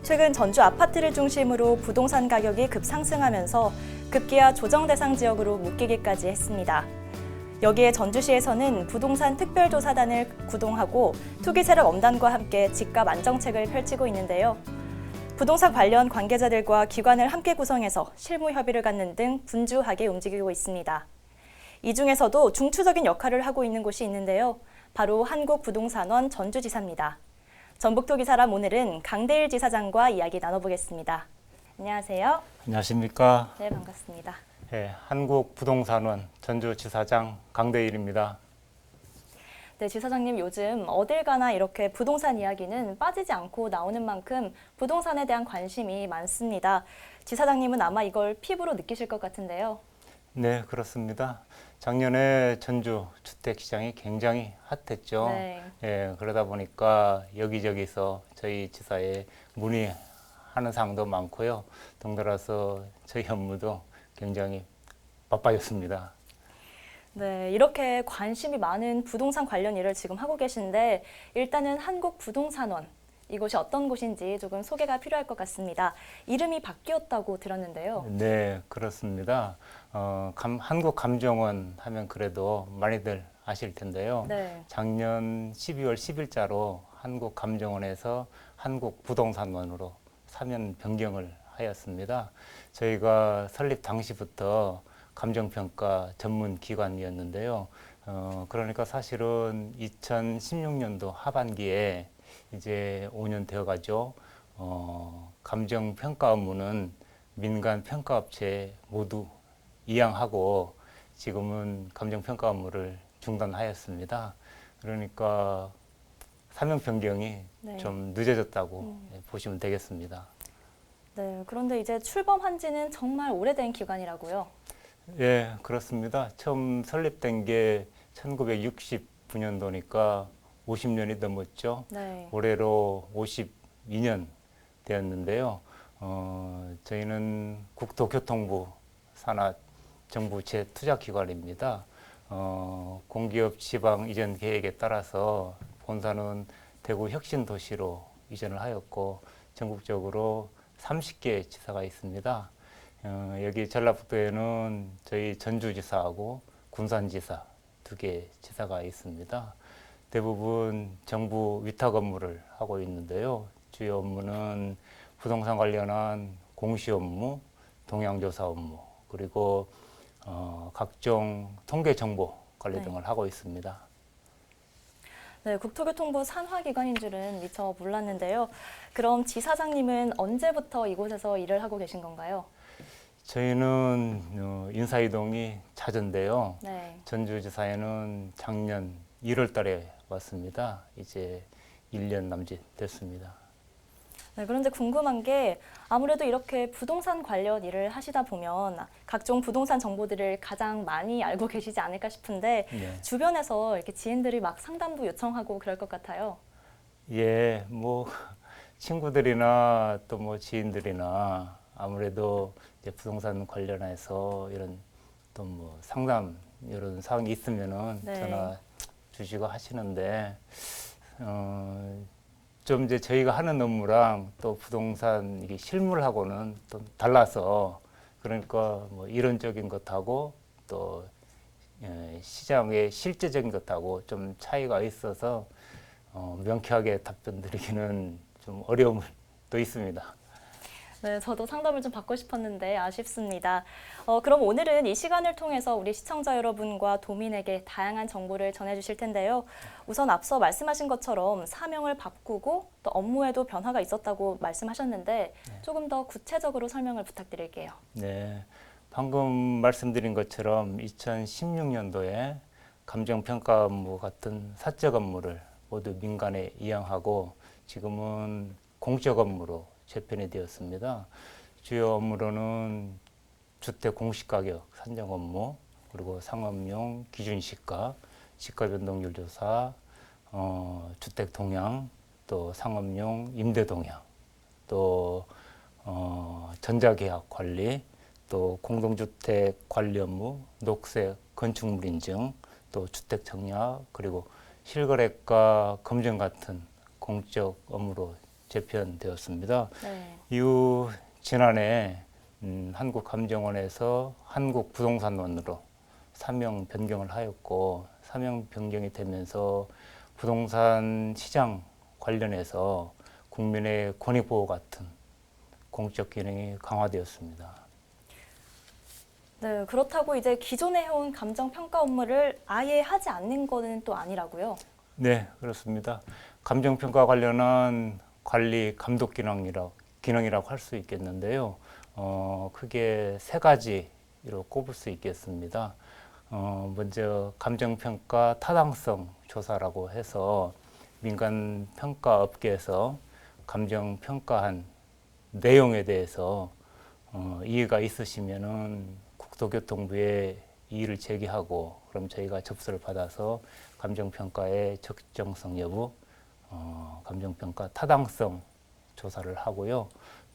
최근 전주 아파트를 중심으로 부동산 가격이 급상승하면서 급기야 조정 대상 지역으로 묶이기까지 했습니다. 여기에 전주시에서는 부동산 특별조사단을 구동하고 투기세력엄단과 함께 집값 안정책을 펼치고 있는데요. 부동산 관련 관계자들과 기관을 함께 구성해서 실무 협의를 갖는 등 분주하게 움직이고 있습니다. 이 중에서도 중추적인 역할을 하고 있는 곳이 있는데요. 바로 한국부동산원 전주지사입니다. 전북토기사람 오늘은 강대일 지사장과 이야기 나눠보겠습니다. 안녕하세요. 안녕하십니까. 네, 반갑습니다. 네, 한국부동산원 전주지사장 강대일입니다. 네, 지사장님 요즘 어딜 가나 이렇게 부동산 이야기는 빠지지 않고 나오는 만큼 부동산에 대한 관심이 많습니다. 지사장님은 아마 이걸 피부로 느끼실 것 같은데요. 네, 그렇습니다. 작년에 전주 주택시장이 굉장히 핫했죠. 네. 예, 그러다 보니까 여기저기서 저희 지사에 문의하는 사항도 많고요. 덩달아서 저희 업무도 굉장히 바빠졌습니다. 네, 이렇게 관심이 많은 부동산 관련 일을 지금 하고 계신데 일단은 한국부동산원, 이곳이 어떤 곳인지 조금 소개가 필요할 것 같습니다. 이름이 바뀌었다고 들었는데요. 네, 그렇습니다. 한국감정원 하면 그래도 많이들 아실 텐데요. 네. 작년 12월 10일자로 한국감정원에서 한국부동산원으로 사면 변경을 하였습니다. 저희가 설립 당시부터 감정평가 전문 기관이었는데요. 그러니까 사실은 2016년도 하반기에 이제 5년 되어 가죠. 감정평가 업무는 민간 평가업체 모두 이양하고 지금은 감정평가 업무를 중단하였습니다. 그러니까 사명 변경이 네. 좀 늦어졌다고 보시면 되겠습니다. 네, 그런데 이제 출범한 지는 정말 오래된 기관이라고요. 예, 그렇습니다. 처음 설립된 게 1969년도니까 50년이 넘었죠. 네. 올해로 52년 되었는데요. 저희는 국토교통부 산하 정부 재투자기관입니다. 공기업 지방 이전 계획에 따라서 본사는 대구 혁신도시로 이전을 하였고 전국적으로 30개 지사가 있습니다. 여기 전라북도에는 저희 전주지사하고 군산지사 2개 지사가 있습니다. 대부분 정부 위탁 업무를 하고 있는데요. 주요 업무는 부동산 관련한 공시 업무, 동향조사 업무, 그리고 각종 통계 정보 관리 등을 하고 있습니다. 네, 국토교통부 산하기관인 줄은 미처 몰랐는데요. 그럼 지사장님은 언제부터 이곳에서 일을 하고 계신 건가요? 저희는 인사이동이 잦은데요. 네. 전주지사에는 작년 1월 달에 왔습니다. 이제 1년 남짓 됐습니다. 네, 그런데 궁금한 게 아무래도 이렇게 부동산 관련 일을 하시다 보면 각종 부동산 정보들을 가장 많이 알고 계시지 않을까 싶은데 네. 주변에서 이렇게 지인들이 막 상담도 요청하고 그럴 것 같아요. 예, 뭐 친구들이나 또 뭐 지인들이나 아무래도 이제 부동산 관련해서 이런 또 뭐 상담 이런 사항이 있으면은 네. 전화 주시고 하시는데 좀 이제 저희가 하는 업무랑 또 부동산 이게 실물하고는 또 달라서 그러니까 뭐 이론적인 것하고 또 시장의 실제적인 것하고 좀 차이가 있어서 명쾌하게 답변 드리기는 좀 어려움도 있습니다. 네, 저도 상담을 좀 받고 싶었는데 아쉽습니다. 그럼 오늘은 이 시간을 통해서 우리 시청자 여러분과 도민에게 다양한 정보를 전해주실 텐데요. 우선 앞서 말씀하신 것처럼 사명을 바꾸고 또 업무에도 변화가 있었다고 말씀하셨는데 조금 더 구체적으로 설명을 부탁드릴게요. 네, 방금 말씀드린 것처럼 2016년도에 감정평가 업무 같은 사적 업무를 모두 민간에 이양하고 지금은 공적 업무로 재편이 되었습니다. 주요 업무로는 주택 공시가격 산정 업무, 그리고 상업용 기준시가, 시가 변동률 조사, 주택 동향, 또 상업용 임대 동향, 또 전자계약 관리, 또 공동주택 관리 업무, 녹색 건축물 인증, 또 주택 청약, 그리고 실거래가 검증 같은 공적 업무로 재편되었습니다. 네. 이후 지난해 한국감정원에서 한국부동산원으로 사명 변경을 하였고, 사명 변경이 되면서 부동산 시장 관련해서 국민의 권익보호 같은 공적 기능이 강화되었습니다. 네, 그렇다고 이제 기존에 해온 감정평가 업무를 아예 하지 않는 거는 또 아니라고요? 네, 그렇습니다. 감정평가 관련한 관리 감독 기능이라고 할 수 있겠는데요. 크게 세 가지로 꼽을 수 있겠습니다. 먼저 감정평가 타당성 조사라고 해서 민간 평가 업계에서 감정평가한 내용에 대해서 이의가 있으시면은 국토교통부에 이의를 제기하고, 그럼 저희가 접수를 받아서 감정평가의 적정성 여부, 감정평가 타당성 조사를 하고요.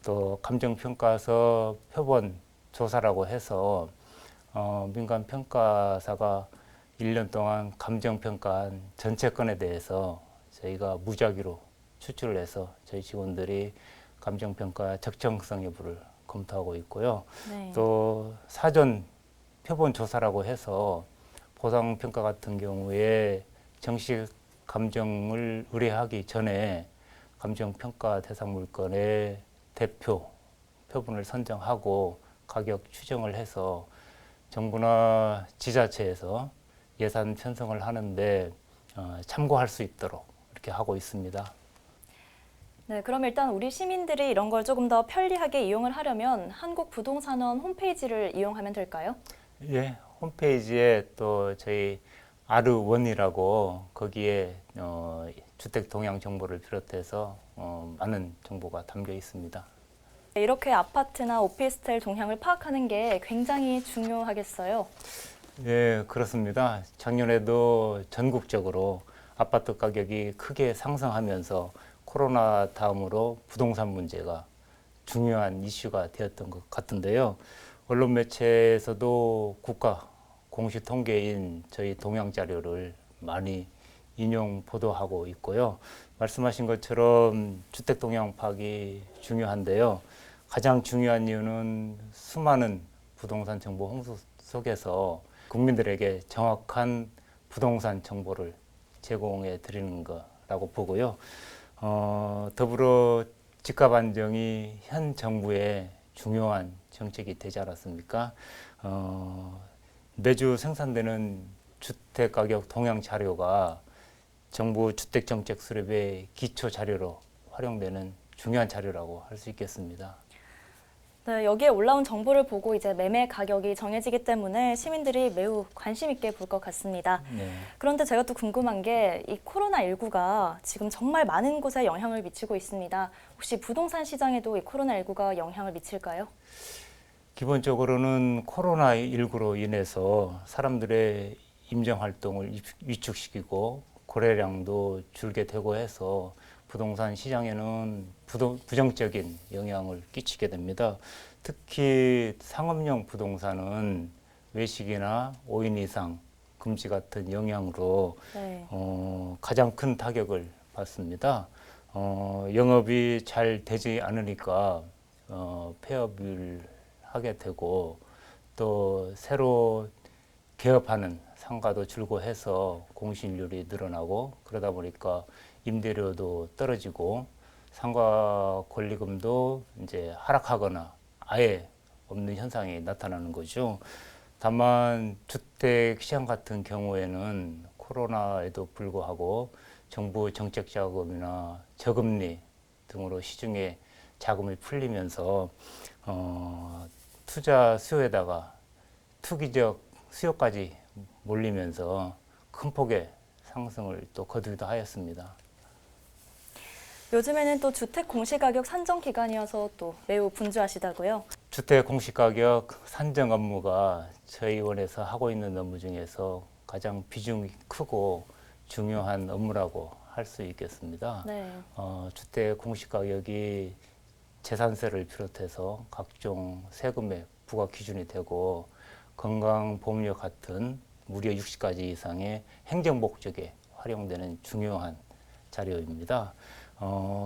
또 감정평가서 표본 조사라고 해서 민간 평가사가 1년 동안 감정평가한 전체 건에 대해서 저희가 무작위로 추출을 해서 저희 직원들이 감정평가 적정성 여부를 검토하고 있고요. 네. 또 사전 표본 조사라고 해서 보상평가 같은 경우에 정식 감정을 의뢰하기 전에 감정평가 대상 물건의 대표 표본을 선정하고 가격 추정을 해서 정부나 지자체에서 예산 편성을 하는데 참고할 수 있도록 이렇게 하고 있습니다. 네, 그럼 일단 우리 시민들이 이런 걸 조금 더 편리하게 이용을 하려면 한국부동산원 홈페이지를 이용하면 될까요? 예, 홈페이지에 또 저희 아르원이라고 거기에 주택 동향 정보를 비롯해서 많은 정보가 담겨 있습니다. 이렇게 아파트나 오피스텔 동향을 파악하는 게 굉장히 중요하겠어요. 예, 그렇습니다. 작년에도 전국적으로 아파트 가격이 크게 상승하면서 코로나 다음으로 부동산 문제가 중요한 이슈가 되었던 것 같은데요. 언론 매체에서도 국가 공식 통계인 저희 동향 자료를 많이 인용 보도하고 있고요. 말씀하신 것처럼 주택 동향 파악이 중요한데요. 가장 중요한 이유는 수많은 부동산 정보 홍수 속에서 국민들에게 정확한 부동산 정보를 제공해 드리는 거라고 보고요. 더불어 집값 안정이 현 정부의 중요한 정책이 되지 않았습니까? 매주 생산되는 주택가격 동향 자료가 정부 주택정책 수립의 기초 자료로 활용되는 중요한 자료라고 할 수 있겠습니다. 네, 여기에 올라온 정보를 보고 이제 매매 가격이 정해지기 때문에 시민들이 매우 관심 있게 볼 것 같습니다. 네. 그런데 제가 또 궁금한 게 이 코로나19가 지금 정말 많은 곳에 영향을 미치고 있습니다. 혹시 부동산 시장에도 이 코로나19가 영향을 미칠까요? 기본적으로는 코로나19로 인해서 사람들의 임정 활동을 위축시키고 거래량도 줄게 되고 해서 부동산 시장에는 부정적인 영향을 끼치게 됩니다. 특히 상업용 부동산은 외식이나 5인 이상 금지 같은 영향으로 네. 가장 큰 타격을 받습니다. 영업이 잘 되지 않으니까 폐업을 하게 되고, 또 새로 개업하는 상가도 줄고 해서 공실률이 늘어나고, 그러다 보니까 임대료도 떨어지고 상가 권리금도 이제 하락하거나 아예 없는 현상이 나타나는 거죠. 다만 주택 시장 같은 경우에는 코로나에도 불구하고 정부 정책 자금이나 저금리 등으로 시중에 자금이 풀리면서 투자 수요에다가 투기적 수요까지 몰리면서 큰 폭의 상승을 또 거두기도 하였습니다. 요즘에는 또 주택 공시가격 산정 기간이어서 또 매우 분주하시다고요? 주택 공시가격 산정 업무가 저희 원에서 하고 있는 업무 중에서 가장 비중이 크고 중요한 업무라고 할 수 있겠습니다. 네. 주택 공시가격이 재산세를 비롯해서 각종 세금의 부과 기준이 되고, 건강보험료 같은 무려 60가지 이상의 행정 목적에 활용되는 중요한 자료입니다.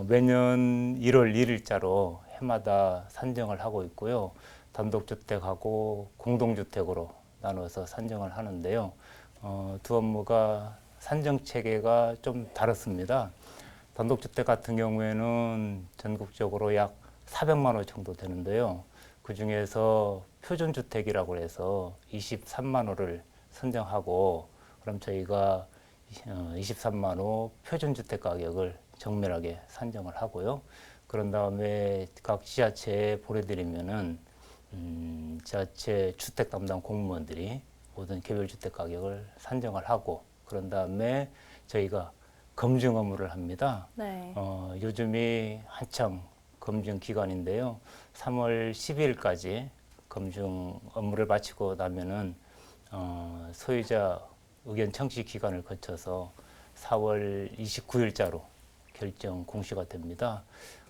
매년 1월 1일자로 해마다 산정을 하고 있고요. 단독주택하고 공동주택으로 나눠서 산정을 하는데요. 두 업무가 산정 체계가 좀 다릅니다. 단독주택 같은 경우에는 전국적으로 약 400만 호 정도 되는데요. 그 중에서 표준주택이라고 해서 23만 호를 선정하고 그럼 저희가 23만 호 표준주택 가격을 정밀하게 산정을 하고요. 그런 다음에 각 지자체에 보내드리면은 지자체 주택 담당 공무원들이 모든 개별주택 가격을 산정을 하고 그런 다음에 저희가 검증 업무를 합니다. 네. 요즘이 한창 검증 기간인데요. 3월 12일까지 검증 업무를 마치고 나면은 소유자 의견 청취 기간을 거쳐서 4월 29일자로 결정 공시가 됩니다.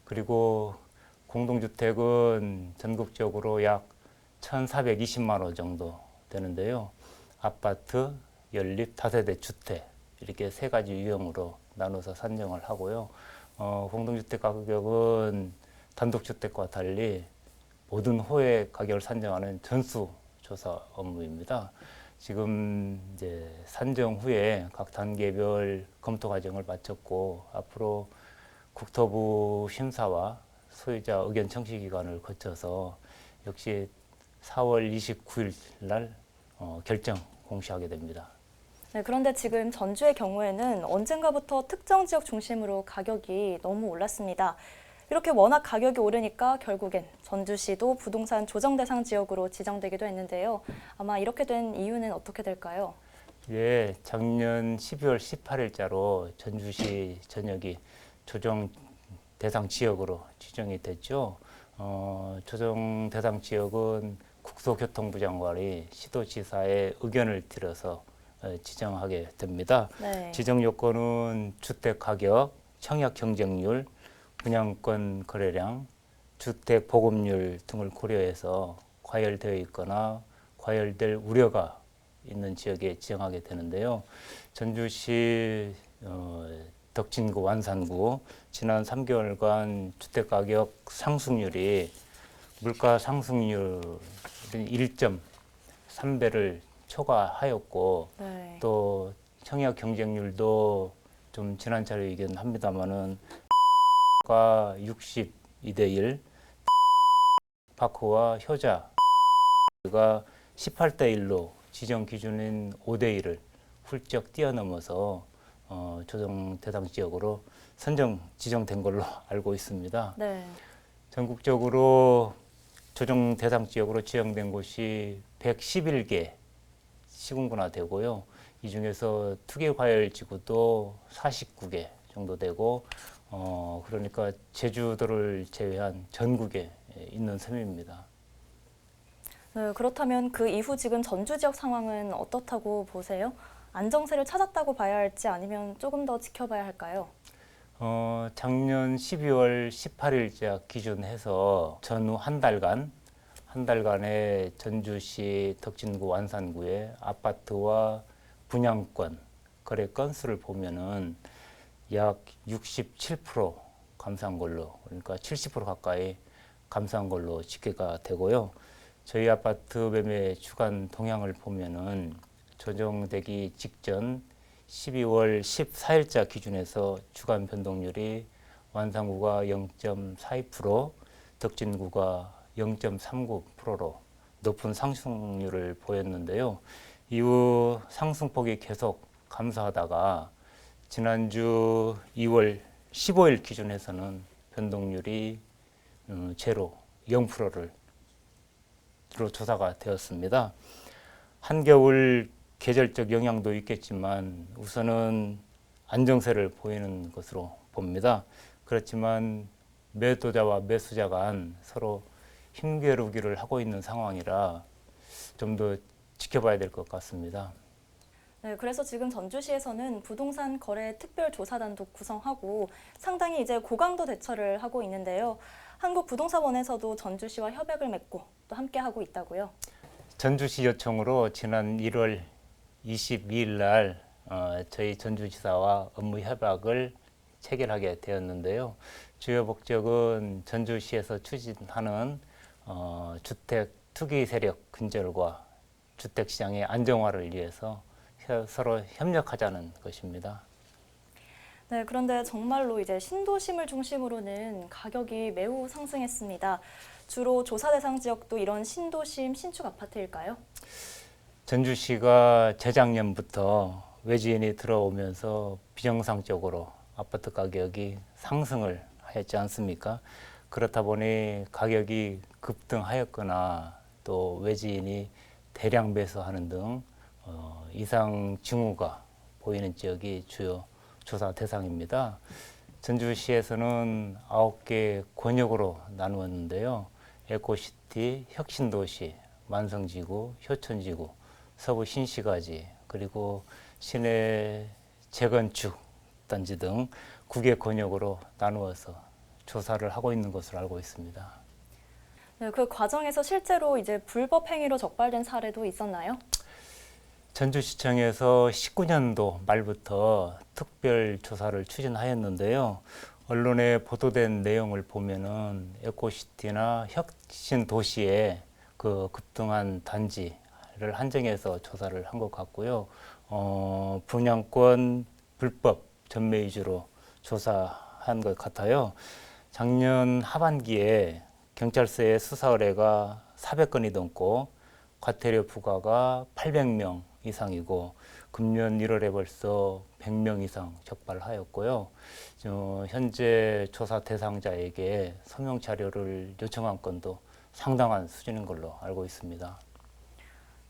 그리고 공동주택은 전국적으로 약 1,420만 호 정도 되는데요. 아파트, 연립, 다세대 주택 이렇게 세 가지 유형으로 나눠서 산정을 하고요. 공동주택 가격은 단독주택과 달리 모든 호의 가격을 산정하는 전수조사 업무입니다. 지금 이제 산정 후에 각 단계별 검토 과정을 마쳤고 앞으로 국토부 심사와 소유자 의견 청취 기간을 거쳐서 역시 4월 29일 날 결정 공시하게 됩니다. 네, 그런데 지금 전주의 경우에는 언젠가부터 특정 지역 중심으로 가격이 너무 올랐습니다. 이렇게 워낙 가격이 오르니까 결국엔 전주시도 부동산 조정 대상 지역으로 지정되기도 했는데요. 아마 이렇게 된 이유는 어떻게 될까요? 예, 작년 12월 18일자로 전주시 전역이 조정 대상 지역으로 지정이 됐죠. 조정 대상 지역은 국토교통부 장관이 시도지사의 의견을 들어서 지정하게 됩니다. 네. 지정 요건은 주택 가격, 청약 경쟁률, 분양권 거래량, 주택 보급률 등을 고려해서 과열되어 있거나 과열될 우려가 있는 지역에 지정하게 되는데요. 전주시 덕진구 완산구 지난 3개월간 주택가격 상승률이 물가 상승률 1.3배를 초과하였고 네. 또 청약 경쟁률도 좀 지난 차례 얘기합니다만은 가 62대 1, 파크와 효자가 18대 1로 지정 기준인 5대 1을 훌쩍 뛰어넘어서 조정 대상 지역으로 지정된 걸로 알고 있습니다. 네. 전국적으로 조정 대상 지역으로 지정된 곳이 111개 시군구나 되고요. 이 중에서 투기과열지구도 49개 정도 되고 그러니까 제주도를 제외한 전국에 있는 셈입니다. 네, 그렇다면 그 이후 지금 전주 지역 상황은 어떻다고 보세요? 안정세를 찾았다고 봐야 할지 아니면 조금 더 지켜봐야 할까요? 작년 12월 18일자 기준해서 전후 한 달간의 전주시 덕진구 완산구의 아파트와 분양권 거래 건수를 보면은 약 67% 감소한 걸로, 그러니까 70% 가까이 감소한 걸로 집계가 되고요. 저희 아파트 매매 주간 동향을 보면은 조정되기 직전 12월 14일자 기준에서 주간 변동률이 완산구가 0.42%, 덕진구가 0.39%로 높은 상승률을 보였는데요. 이후 상승폭이 계속 감소하다가 지난주 2월 15일 기준에서는 변동률이 제로 0%로 조사가 되었습니다. 한겨울 계절적 영향도 있겠지만 우선은 안정세를 보이는 것으로 봅니다. 그렇지만 매도자와 매수자 간 서로 힘겨루기를 하고 있는 상황이라 좀 더 지켜봐야 될 것 같습니다. 네, 그래서 지금 전주시에서는 부동산 거래 특별조사단도 구성하고 상당히 이제 고강도 대처를 하고 있는데요. 한국부동산원에서도 전주시와 협약을 맺고 또 함께하고 있다고요. 전주시 요청으로 지난 1월 22일 날 저희 전주지사와 업무 협약을 체결하게 되었는데요. 주요 목적은 전주시에서 추진하는 주택 투기 세력 근절과 주택 시장의 안정화를 위해서 서로 협력하자는 것입니다. 네, 그런데 정말로 이제 신도심을 중심으로는 가격이 매우 상승했습니다. 주로 조사 대상 지역도 이런 신도심 신축 아파트일까요? 전주시가 재작년부터 외지인이 들어오면서 비정상적으로 아파트 가격이 상승을 하였지 않습니까? 그렇다 보니 가격이 급등하였거나 또 외지인이 대량 매수하는 등 이상 징후가 보이는 지역이 주요 조사 대상입니다. 전주시에서는 9개 권역으로 나누었는데요. 에코시티, 혁신도시, 만성지구, 효천지구, 서부 신시가지, 그리고 시내 재건축 단지 등 9개 권역으로 나누어서 조사를 하고 있는 것으로 알고 있습니다. 네, 그 과정에서 실제로 이제 불법 행위로 적발된 사례도 있었나요? 전주시청에서 19년도 말부터 특별 조사를 추진하였는데요. 언론에 보도된 내용을 보면은 에코시티나 혁신도시의 그 급등한 단지를 한정해서 조사를 한 것 같고요. 분양권 불법 전매 위주로 조사한 것 같아요. 작년 하반기에 경찰서의 수사 의뢰가 400건이 넘고 과태료 부과가 800명 이상이고 금년 1월에 벌써 100명 이상 적발하였고요. 현재 조사 대상자에게 소명 자료를 요청한 건도 상당한 수준인 걸로 알고 있습니다.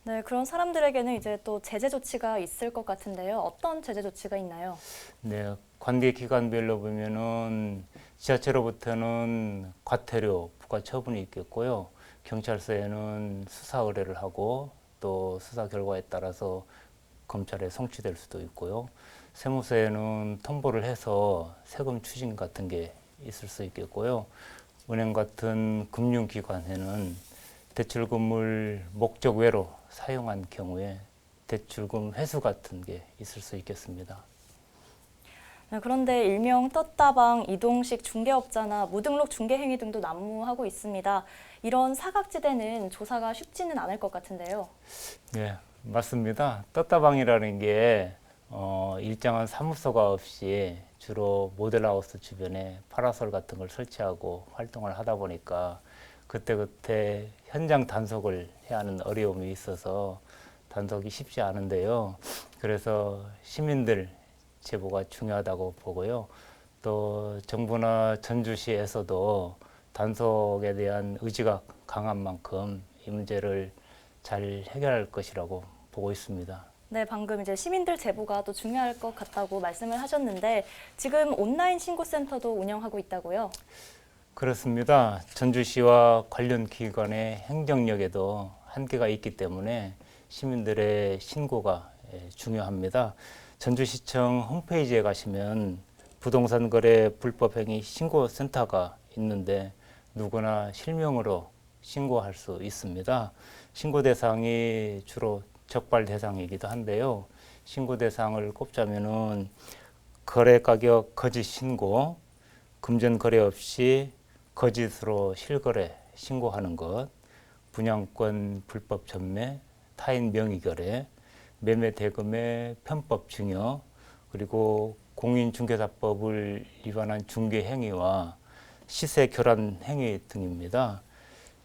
네, 그런 사람들에게는 이제 또 제재 조치가 있을 것 같은데요. 어떤 제재 조치가 있나요? 네, 관계 기관별로 보면은 지자체로부터는 과태료 부과 처분이 있겠고요. 경찰서에는 수사 의뢰를 하고 또 수사 결과에 따라서 검찰에 송치될 수도 있고요. 세무서에는 통보를 해서 세금 추징 같은 게 있을 수 있겠고요. 은행 같은 금융기관에는 대출금을 목적 외로 사용한 경우에 대출금 회수 같은 게 있을 수 있겠습니다. 네, 그런데 일명 떴다방, 이동식 중개업자나 무등록 중개행위 등도 난무하고 있습니다. 이런 사각지대는 조사가 쉽지는 않을 것 같은데요. 네, 맞습니다. 떴다방이라는 게 일정한 사무소가 없이 주로 모델하우스 주변에 파라솔 같은 걸 설치하고 활동을 하다 보니까 그때그때 현장 단속을 해야 하는 어려움이 있어서 단속이 쉽지 않은데요. 그래서 시민들 제보가 중요하다고 보고요. 또 정부나 전주시에서도 단속에 대한 의지가 강한 만큼 이 문제를 잘 해결할 것이라고 보고 있습니다. 네, 방금 이제 시민들 제보가 또 중요할 것 같다고 말씀을 하셨는데 지금 온라인 신고센터도 운영하고 있다고요? 그렇습니다. 전주시와 관련 기관의 행정력에도 한계가 있기 때문에 시민들의 신고가 중요합니다. 전주시청 홈페이지에 가시면 부동산 거래 불법행위 신고센터가 있는데 누구나 실명으로 신고할 수 있습니다. 신고 대상이 주로 적발 대상이기도 한데요. 신고 대상을 꼽자면은 거래 가격 거짓 신고, 금전 거래 없이 거짓으로 실거래 신고하는 것, 분양권 불법 전매, 타인 명의 거래, 매매 대금의 편법 증여, 그리고 공인중개사법을 위반한 중개 행위와 시세 교란 행위 등입니다.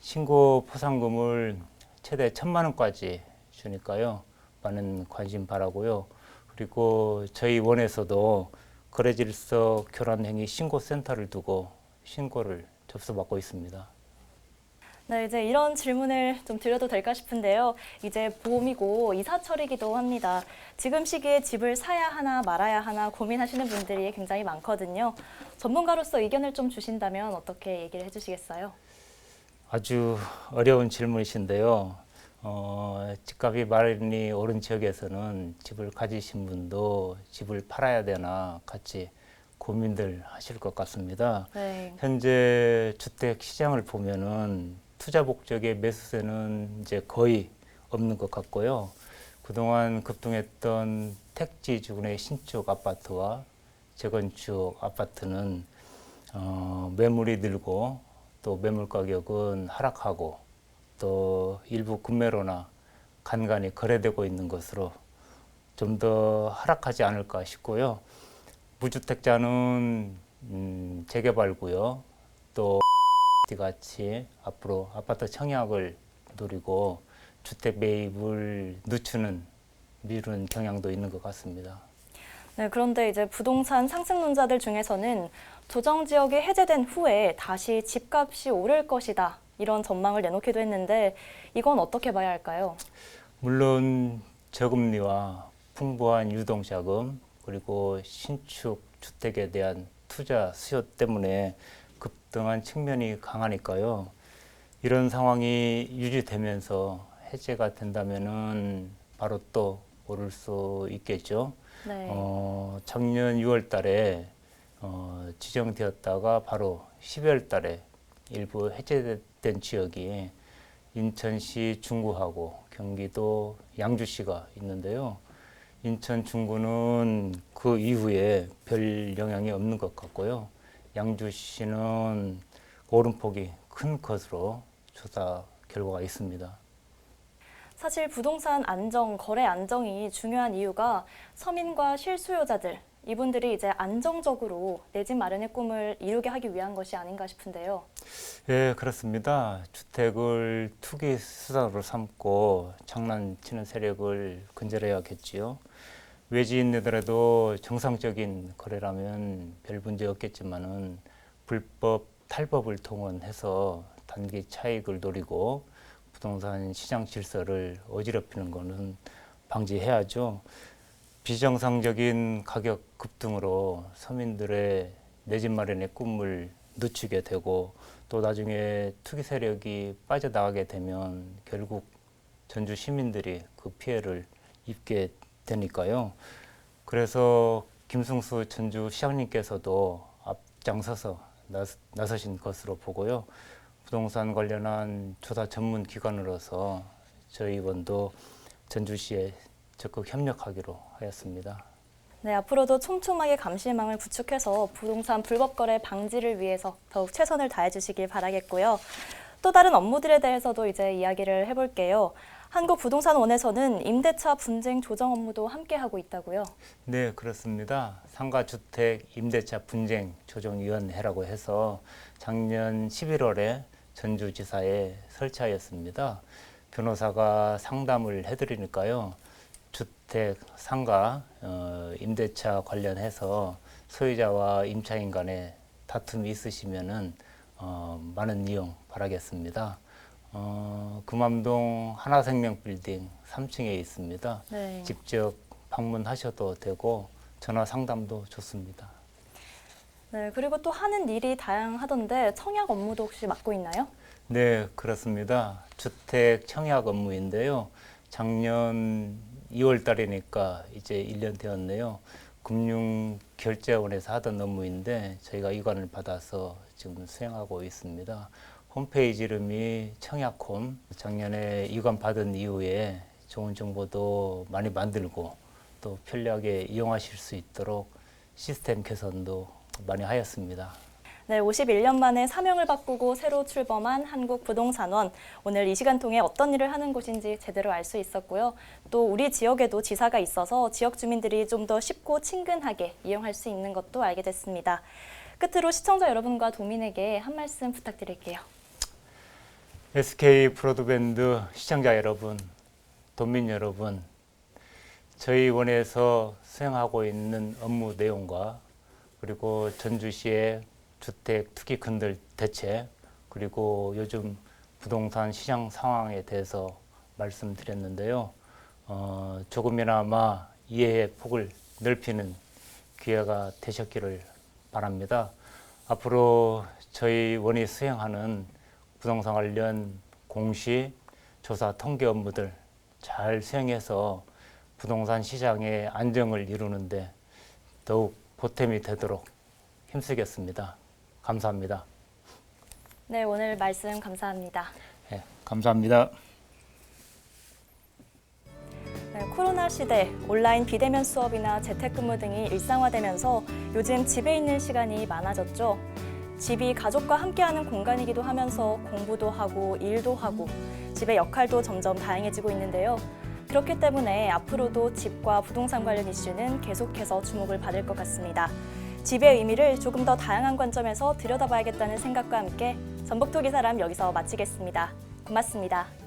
신고 포상금을 최대 1,000만 원까지 주니까요. 많은 관심 바라고요. 그리고 저희 원에서도 거래질서 교란 행위 신고센터를 두고 신고를 접수받고 있습니다. 네, 이제 이런 질문을 좀 드려도 될까 싶은데요. 이제 봄이고 이사철이기도 합니다. 지금 시기에 집을 사야 하나 말아야 하나 고민하시는 분들이 굉장히 많거든요. 전문가로서 의견을 좀 주신다면 어떻게 얘기를 해주시겠어요? 아주 어려운 질문이신데요. 집값이 많이 오른 지역에서는 집을 가지신 분도 집을 팔아야 되나 같이 고민들 하실 것 같습니다. 네. 현재 주택 시장을 보면은 투자 목적의 매수세는 이제 거의 없는 것 같고요. 그동안 급등했던 택지 주변의 신축 아파트와 재건축 아파트는 매물이 늘고 또 매물 가격은 하락하고 또 일부 급매로나 간간히 거래되고 있는 것으로 좀 더 하락하지 않을까 싶고요. 무주택자는 재개발구역 또 같이 앞으로 아파트 청약을 노리고 주택 매입을 늦추는 미루는 경향도 있는 것 같습니다. 네, 그런데 이제 부동산 상승론자들 중에서는 조정 지역이 해제된 후에 다시 집값이 오를 것이다. 이런 전망을 내놓기도 했는데 이건 어떻게 봐야 할까요? 물론 저금리와 풍부한 유동자금 그리고 신축 주택에 대한 투자 수요 때문에 급등한 측면이 강하니까요. 이런 상황이 유지되면서 해제가 된다면은 바로 또 오를 수 있겠죠. 네. 작년 6월 달에 지정되었다가 바로 12월 달에 일부 해제된 지역이 인천시 중구하고 경기도 양주시가 있는데요. 인천 중구는 그 이후에 별 영향이 없는 것 같고요. 양주시는 오름폭이 큰 것으로 조사 결과가 있습니다. 사실 부동산 안정, 거래 안정이 중요한 이유가 서민과 실수요자들, 이분들이 이제 안정적으로 내 집 마련의 꿈을 이루게 하기 위한 것이 아닌가 싶은데요. 예, 그렇습니다. 주택을 투기 수단으로 삼고 장난치는 세력을 근절해야겠지요. 외지인들에도 정상적인 거래라면 별 문제 없겠지만은 불법 탈법을 동원해서 단기 차익을 노리고 부동산 시장 질서를 어지럽히는 것은 방지해야죠. 비정상적인 가격 급등으로 서민들의 내 집 마련의 꿈을 늦추게 되고 또 나중에 투기 세력이 빠져나가게 되면 결국 전주 시민들이 그 피해를 입게 되니까요. 그래서 김승수 전주시장님께서도 앞장서서 나서신 것으로 보고요. 부동산 관련한 조사 전문 기관으로서 저희 의원도 전주시에 적극 협력하기로 하였습니다. 네, 앞으로도 촘촘하게 감시망을 구축해서 부동산 불법 거래 방지를 위해서 더욱 최선을 다해 주시길 바라겠고요. 또 다른 업무들에 대해서도 이제 이야기를 해볼게요. 한국부동산원에서는 임대차 분쟁 조정 업무도 함께 하고 있다고요? 네, 그렇습니다. 상가주택 임대차 분쟁 조정위원회라고 해서 작년 11월에 전주지사에 설치하였습니다. 변호사가 상담을 해드리니까요. 주택, 상가, 임대차 관련해서 소유자와 임차인 간에 다툼이 있으시면은 많은 이용 바라겠습니다. 금암동 하나생명 빌딩 3층에 있습니다. 네. 직접 방문하셔도 되고 전화 상담도 좋습니다. 네, 그리고 또 하는 일이 다양하던데 청약 업무도 혹시 맡고 있나요? 네, 그렇습니다. 주택 청약 업무인데요. 작년 2월 달이니까 이제 1년 되었네요. 금융결제원에서 하던 업무인데 저희가 이관을 받아서 지금 수행하고 있습니다. 홈페이지 이름이 청약홈. 작년에 이관 받은 이후에 좋은 정보도 많이 만들고 또 편리하게 이용하실 수 있도록 시스템 개선도 많이 하였습니다. 네, 51년 만에 사명을 바꾸고 새로 출범한 한국부동산원. 오늘 이 시간 통해 어떤 일을 하는 곳인지 제대로 알 수 있었고요. 또 우리 지역에도 지사가 있어서 지역 주민들이 좀 더 쉽고 친근하게 이용할 수 있는 것도 알게 됐습니다. 끝으로 시청자 여러분과 도민에게 한 말씀 부탁드릴게요. SK 브로드밴드 시청자 여러분, 도민 여러분, 저희 원에서 수행하고 있는 업무 내용과 그리고 전주시의 주택 투기 근절 대책 그리고 요즘 부동산 시장 상황에 대해서 말씀드렸는데요. 조금이나마 이해의 폭을 넓히는 기회가 되셨기를 바랍니다. 앞으로 저희 원이 수행하는 부동산 관련 공시, 조사, 통계 업무들 잘 수행해서 부동산 시장의 안정을 이루는데 더욱 보탬이 되도록 힘쓰겠습니다. 감사합니다. 네, 오늘 말씀 감사합니다. 네, 감사합니다. 네, 코로나 시대 온라인 비대면 수업이나 재택근무 등이 일상화되면서 요즘 집에 있는 시간이 많아졌죠. 집이 가족과 함께하는 공간이기도 하면서 공부도 하고 일도 하고 집의 역할도 점점 다양해지고 있는데요. 그렇기 때문에 앞으로도 집과 부동산 관련 이슈는 계속해서 주목을 받을 것 같습니다. 집의 의미를 조금 더 다양한 관점에서 들여다봐야겠다는 생각과 함께 전북토기사람 여기서 마치겠습니다. 고맙습니다.